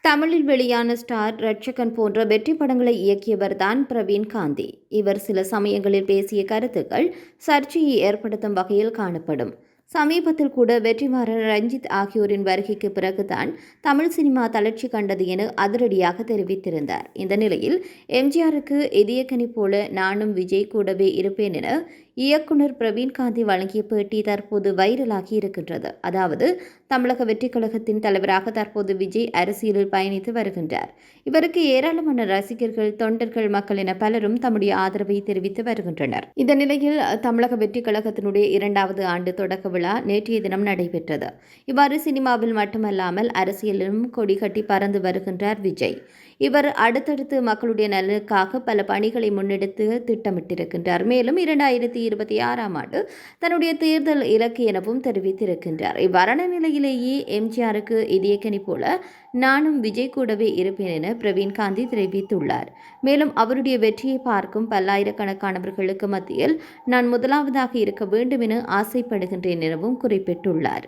தமிழில் வெளியான ஸ்டார், ரட்சகன் போன்ற வெற்றி படங்களை இயக்கியவர் தான் பிரவீன் காந்தி. இவர் சில சமயங்களில் பேசிய கருத்துக்கள் சர்ச்சையை ஏற்படுத்தும் வகையில் காணப்படும். சமீபத்தில் கூட வெற்றிமாறன், ரஞ்சித் ஆகியோரின் வருகைக்கு பிறகுதான் தமிழ் சினிமா தளர்ச்சி கண்டது என அதிரடியாக தெரிவித்திருந்தார். இந்த நிலையில் எம்ஜிஆருக்கு இதயக்கனி போல நானும் விஜய் கூடவே இருப்பேன் என இயக்குனர் பிரவீன் காந்தி வழங்கிய பேட்டி தற்போது வைரலாகி இருக்கின்றது. அதாவது, தமிழக வெற்றிக் கழகத்தின் தலைவராக தற்போது விஜய் அரசியலில் பயணித்து வருகின்றார். இவருக்கு ஏராளமான ரசிகர்கள், தொண்டர்கள், மக்கள் என பலரும் தம்முடைய ஆதரவை தெரிவித்து வருகின்றனர். இந்த நிலையில் தமிழக வெற்றிக் கழகத்தினுடைய 2வது ஆண்டு தொடக்க விழா நேற்றைய தினம் நடைபெற்றது. இவ்வாறு சினிமாவில் மட்டுமல்லாமல் அரசியலிலும் கொடி கட்டி பறந்து வருகின்றார் விஜய். இவர் அடுத்தடுத்து மக்களுடைய நலனுக்காக பல பணிகளை முன்னெடுத்து திட்டமிட்டிருக்கின்றார். மேலும் 2026ஆம் ஆண்டு தன்னுடைய தேர்தல் இலக்கு எனவும் தெரிவித்திருக்கின்றார். இவ்வாறான நிலையிலேயே எம்ஜிஆருக்கு இதயக்கனி போல நானும் விஜய் கூடவே இருப்பேன் என பிரவீன் காந்தி தெரிவித்துள்ளார். மேலும் அவருடைய வெற்றியை பார்க்கும் பல்லாயிரக்கணக்கானவர்களுக்கு மத்தியில் நான் முதலாவதாக இருக்க வேண்டும் என ஆசைப்படுகின்றேன் எனவும் குறிப்பிட்டுள்ளார்.